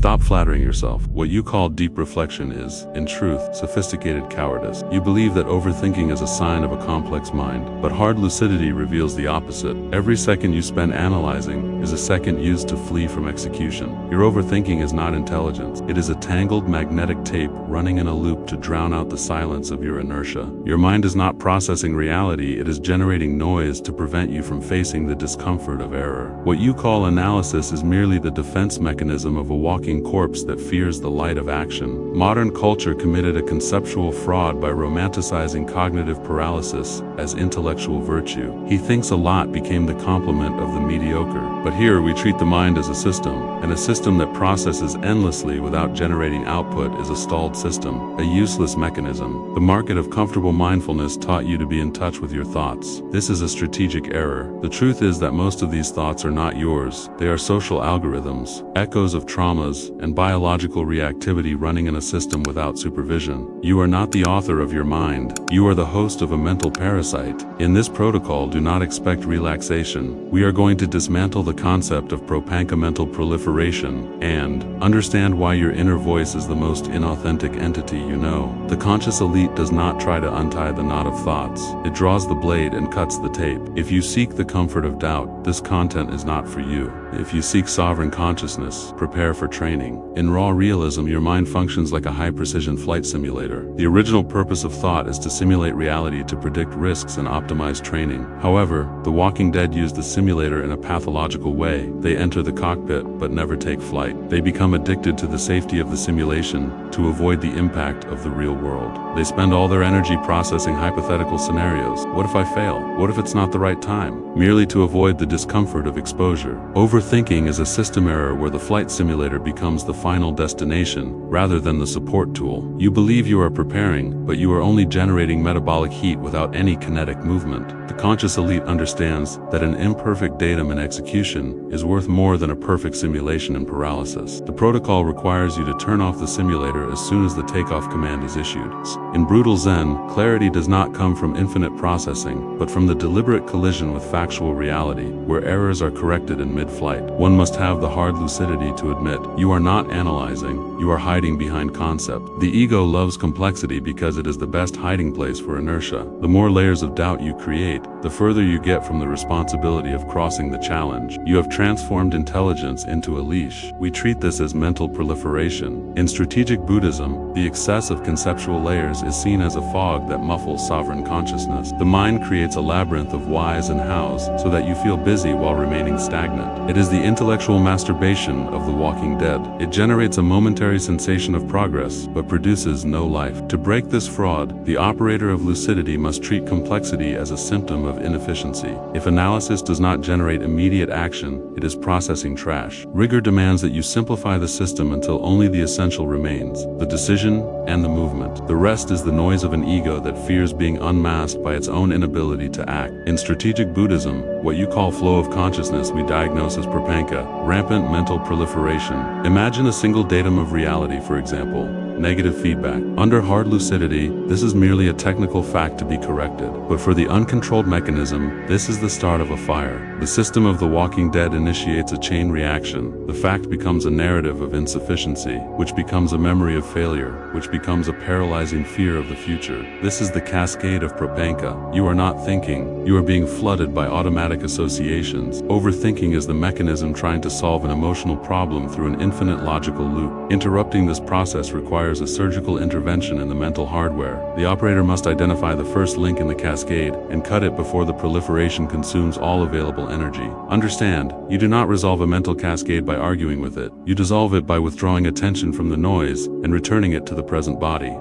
Stop flattering yourself. What you call deep reflection is, in truth, sophisticated cowardice. You believe that overthinking is a sign of a complex mind, but hard lucidity reveals the opposite. Every second you spend analyzing is a second used to flee from execution. Your overthinking is not intelligence. It is a tangled magnetic tape running in a loop to drown out the silence of your inertia. Your mind is not processing reality, it is generating noise to prevent you from facing the discomfort of error. What you call analysis is merely the defense mechanism of a walking corpse that fears the light of action. Modern culture committed a conceptual fraud by romanticizing cognitive paralysis as intellectual virtue. He thinks a lot became the complement of the mediocre. But here we treat the mind as a system, and a system that processes endlessly without generating output is a stalled system, a useless mechanism. The market of comfortable mindfulness taught you to be in touch with your thoughts. This is a strategic error. The truth is that most of these thoughts are not yours. They are social algorithms, echoes of traumas, and biological reactivity running in a system without supervision. You are not the author of your mind. You are the host of a mental parasite. In this protocol, do not expect relaxation. We are going to dismantle the concept of prapañca mental proliferation and understand why your inner voice is the most inauthentic entity you know. The conscious elite does not try to untie the knot of thoughts. It draws the blade and cuts the tape. If you seek the comfort of doubt, this content is not for you. If you seek sovereign consciousness, prepare for training. In raw realism, your mind functions like a high-precision flight simulator. The original purpose of thought is to simulate reality to predict risks and optimize training. However, the Walking Dead use the simulator in a pathological way. They enter the cockpit but never take flight. They become addicted to the safety of the simulation to avoid the impact of the real world. They spend all their energy processing hypothetical scenarios. What if I fail? What if it's not the right time? Merely to avoid the discomfort of exposure. Overthinking is a system error where the flight simulator becomes the final destination rather than the support tool. You believe you are preparing, but you are only generating metabolic heat without any kinetic movement. The conscious elite understands that an imperfect datum in execution is worth more than a perfect simulation in paralysis. The protocol requires you to turn off the simulator as soon as the takeoff command is issued. In brutal Zen, clarity does not come from infinite processing, but from the deliberate collision with factual reality, where errors are corrected in mid-flight. One must have the hard lucidity to admit, you are not analyzing, you are hiding behind concept. The ego loves complexity because it is the best hiding place for inertia. The more layers of doubt you create, the further you get from the responsibility of crossing the challenge. You have transformed intelligence into a leash. We treat this as mental proliferation. In Strategic Buddhism, the excess of conceptual layers is seen as a fog that muffles sovereign consciousness. The mind creates a labyrinth of whys and hows so that you feel busy while remaining stagnant. It is the intellectual masturbation of the Walking Dead. It generates a momentary sensation of progress, but produces no life. To break this fraud, the operator of lucidity must treat complexity as a symptom of inefficiency. If analysis does not generate immediate action, it is processing trash. Rigor demands that you simplify the system until only the essential remains, the decision and the movement. The rest is the noise of an ego that fears being unmasked by its own inability to act. In Strategic Buddhism, what you call flow of consciousness we diagnose as prapañca, rampant mental proliferation. Imagine a single datum of reality, for example, negative feedback. Under hard lucidity, this is merely a technical fact to be corrected. But for the uncontrolled mechanism, this is the start of a fire. The system of the Walking Dead initiates a chain reaction. The fact becomes a narrative of insufficiency, which becomes a memory of failure, which becomes a paralyzing fear of the future. This is the cascade of prapañca. You are not thinking, you are being flooded by automatic associations. Overthinking is the mechanism trying to solve an emotional problem through an infinite logical loop. Interrupting this process requires a surgical intervention in the mental hardware. The operator must identify the first link in the cascade and cut it before the proliferation consumes all available energy. Understand, you do not resolve a mental cascade by arguing with it. You dissolve it by withdrawing attention from the noise and returning it to the present body.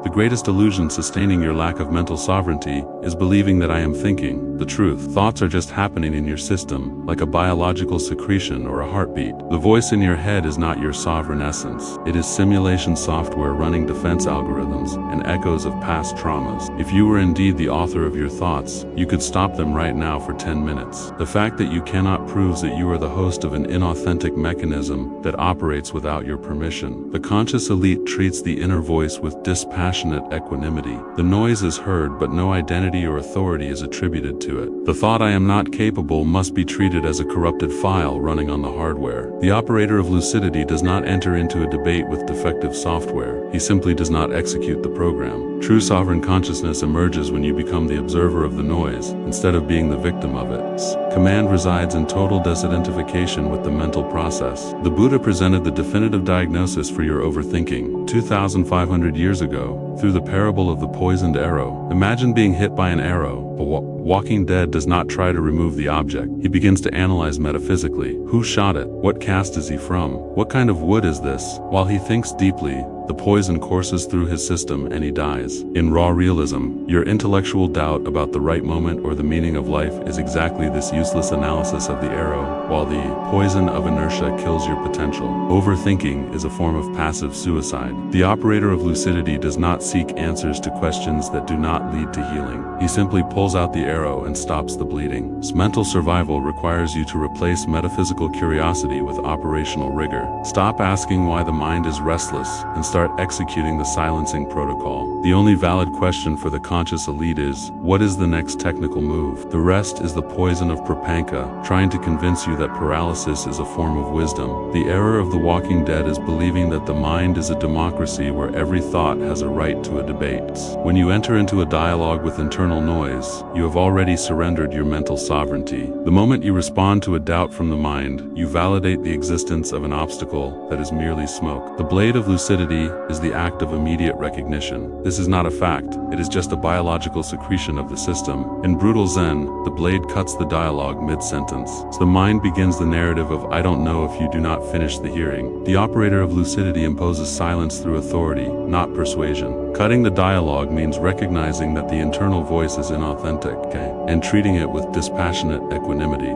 The greatest illusion sustaining your lack of mental sovereignty is believing that I am thinking. The truth, thoughts are just happening in your system, like a biological secretion or a heartbeat. The voice in your head is not your sovereign essence. It is simulation software running defense algorithms and echoes of past traumas. If you were indeed the author of your thoughts, you could stop them right now for 10 minutes. The fact that you cannot proves that you are the host of an inauthentic mechanism that operates without your permission. The conscious elite treats the inner voice with dispassionate equanimity. The noise is heard, but no identity or authority is attributed to it. The thought I am not capable must be treated as a corrupted file running on the hardware. The operator of lucidity does not enter into a debate with defective software. He simply does not execute the program. True sovereign consciousness emerges when you become the observer of the noise, instead of being the victim of it. Command resides in total disidentification with the mental process. The Buddha presented the definitive diagnosis for your overthinking 2,500 years ago through the parable of the poisoned arrow. Imagine being hit by an arrow. A walking dead does not try to remove the object. He begins to analyze metaphysically. Who shot it? What caste is he from? What kind of wood is this? While he thinks deeply, the poison courses through his system and he dies. In raw realism, your intellectual doubt about the right moment or the meaning of life is exactly this useless analysis of the arrow, while the poison of inertia kills your potential. Overthinking is a form of passive suicide. The operator of lucidity does not seek answers to questions that do not lead to healing. He simply pulls out the arrow and stops the bleeding. Mental survival requires you to replace metaphysical curiosity with operational rigor. Stop asking why the mind is restless and start executing the silencing protocol. The only valid question for the conscious elite is, what is the next technical move? The rest is the poison of prapañca, trying to convince you that paralysis is a form of wisdom. The error of the walking dead is believing that the mind is a democracy where every thought has a right to a debate. When you enter into a dialogue with internal noise, you have already surrendered your mental sovereignty. The moment you respond to a doubt from the mind, you validate the existence of an obstacle that is merely smoke. The blade of lucidity is the act of immediate recognition. This is not a fact, it is just a biological secretion of the system. In brutal Zen, the blade cuts the dialogue mid-sentence. So the mind begins the narrative of I don't know if you do not finish the hearing. The operator of lucidity imposes silence through authority, not persuasion. Cutting the dialogue means recognizing that the internal voice is inauthentic, and treating it with dispassionate equanimity.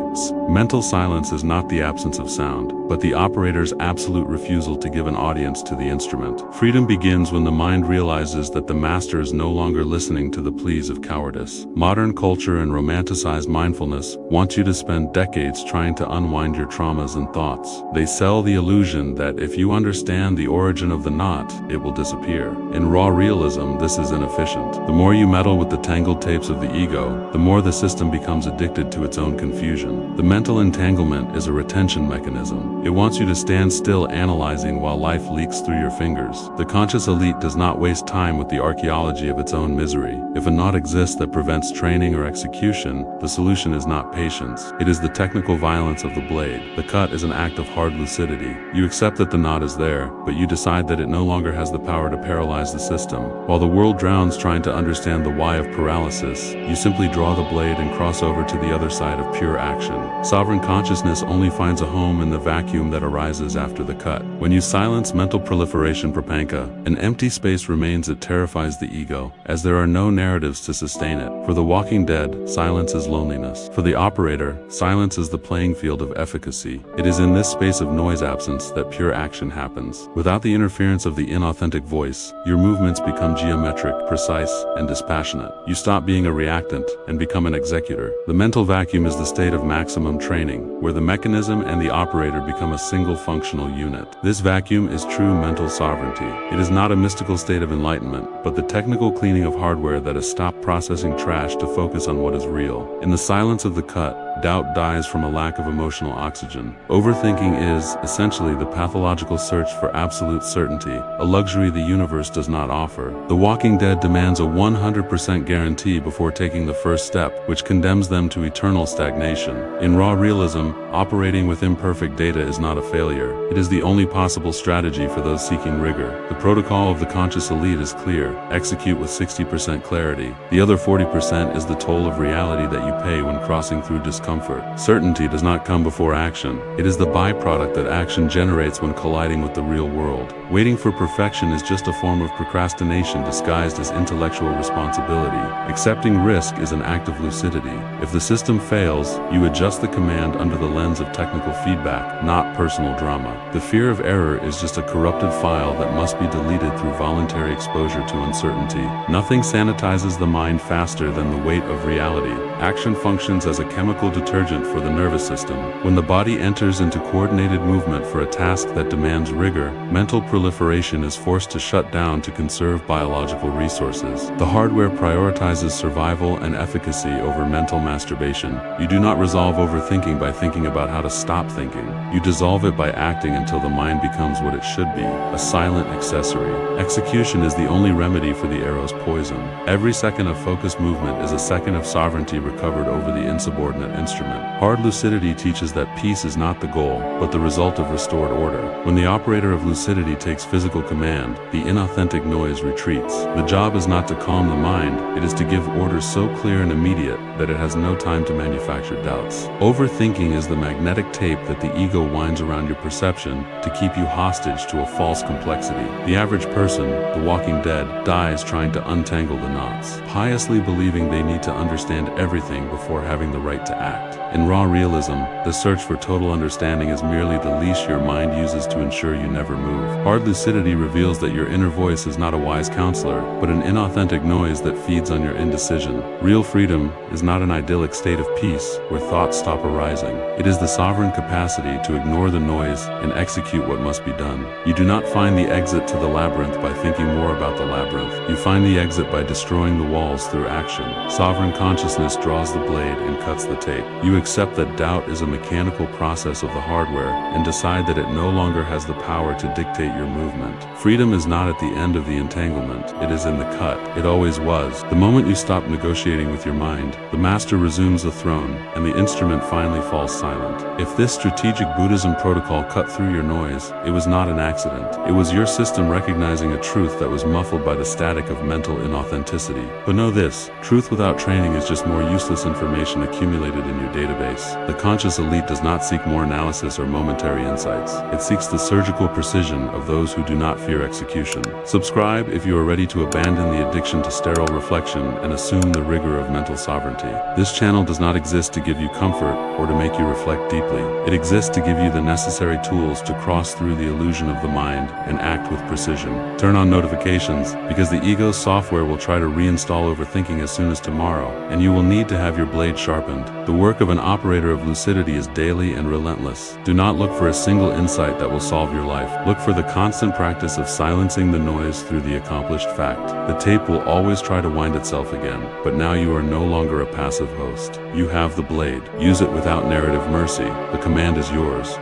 Mental silence is not the absence of sound, but the operator's absolute refusal to give an audience to the instrument. Freedom begins when the mind realizes that the master is no longer listening to the pleas of cowardice. Modern culture and romanticized mindfulness want you to spend decades trying to unwind your traumas and thoughts. They sell the illusion that if you understand the origin of the knot, it will disappear. In raw realism, this is inefficient. The more you meddle with the tangled tapes of the ego, the more the system becomes addicted to its own confusion. The mental entanglement is a retention mechanism. It wants you to stand still analyzing while life leaks through your fingers. The conscious elite does not waste time with the archaeology of its own misery. If a knot exists that prevents training or execution, the solution is not patience. It is the technical violence of the blade. The cut is an act of hard lucidity. You accept that the knot is there, but you decide that it no longer has the power to paralyze the system. While the world drowns trying to understand the why of paralysis, you simply draw the blade and cross over to the other side of pure action. Sovereign consciousness only finds a home in the vacuum that arises after the cut. When you silence mental proliferation prapañca, an empty space remains that terrifies the ego, as there are no narratives to sustain it. For the walking dead, silence is loneliness. For the operator, silence is the playing field of efficacy. It is in this space of noise absence that pure action happens. Without the interference of the inauthentic voice, your movements become geometric, precise, and dispassionate. You stop being a reactant and become an executor. The mental vacuum is the state of maximum training, where the mechanism and the operator become a single functional unit. This vacuum is true mental sovereignty. It is not a mystical state of enlightenment, but the technical cleaning of hardware that has stopped processing trash to focus on what is real. In the silence of the cut, doubt dies from a lack of emotional oxygen. Overthinking is, essentially, the pathological search for absolute certainty, a luxury the universe does not offer. The walking dead demands a 100% guarantee before taking the first step, which condemns them to eternal stagnation. In raw realism, operating with imperfect data is not a failure. It is the only possible strategy for those seeking rigor. The protocol of the conscious elite is clear. Execute with 60% clarity. The other 40% is the toll of reality that you pay when crossing through discomfort. Certainty does not come before action. It is the byproduct that action generates when colliding with the real world. Waiting for perfection is just a form of procrastination disguised as intellectual responsibility. Accepting risk is an act of lucidity. If the system fails, you adjust the command under the lens of technical feedback, not personal drama. The fear of error is just a corrupted file that must be deleted through voluntary exposure to uncertainty. Nothing sanitizes the mind faster than the weight of reality. Action functions as a chemical detergent for the nervous system. When the body enters into coordinated movement for a task that demands rigor, mental proliferation is forced to shut down to conserve biological resources. The hardware prioritizes survival and efficacy over mental masturbation. You do not resolve overthinking by thinking about how to stop thinking. You dissolve it by acting until the mind becomes what it should be, a silent accessory. Execution is the only remedy for the arrow's poison. Every second of focused movement is a second of sovereignty recovered over the insubordinate instrument. Hard lucidity teaches that peace is not the goal, but the result of restored order. When the operator of lucidity takes physical command, the inauthentic noise retreats. The job is not to calm the mind, it is to give orders so clear and immediate that it has no time to manufacture doubts. Overthinking is the magnetic tape that the ego winds around your perception to keep you hostage to a false complexity. The average person, the walking dead, dies trying to untangle the knots, piously believing they need to understand everything before having the right to act. In raw realism, the search for total understanding is merely the leash your mind uses to ensure you never move. Hard lucidity reveals that your inner voice is not a wise counselor, but an inauthentic noise that feeds on your indecision. Real freedom is not an idyllic state of peace where thoughts stop arising. It is the sovereign capacity to ignore the noise and execute what must be done. You do not find the exit to the labyrinth by thinking more about the labyrinth. You find the exit by destroying the walls through action. Sovereign consciousness draws the blade and cuts the tape. You accept that doubt is a mechanical process of the hardware and decide that it no longer has the power to dictate your movement. Freedom is not at the end of the entanglement, it is in the cut. It always was. The moment you stop negotiating with your mind, the master resumes the throne, and the instrument finally falls silent. If this strategic Buddhism protocol cut through your noise, it was not an accident. It was your system recognizing a truth that was muffled by the static of mental inauthenticity. But know this, truth without training is just more useless information accumulated in your database. The conscious elite does not seek more analysis or momentary insights. It seeks the surgical precision of those who do not fear execution. Subscribe if you are ready to abandon the addiction to sterile reflection and assume the rigor of mental sovereignty. This channel does not exist to give you comfort or to make you reflect deeply. It exists to give you the necessary tools to cross through the illusion of the mind and act with precision. Turn on notifications, because the ego's software will try to reinstall overthinking as soon as tomorrow, and you will need to have your blade sharpened. The work of an operator of lucidity is daily and relentless. Do not look for a single insight that will solve your life. Look for the constant practice of silencing the noise through the accomplished fact. The tape will always try to wind itself again, but now you are no longer a passive host. You have the blade. Use it without narrative mercy. The command is yours.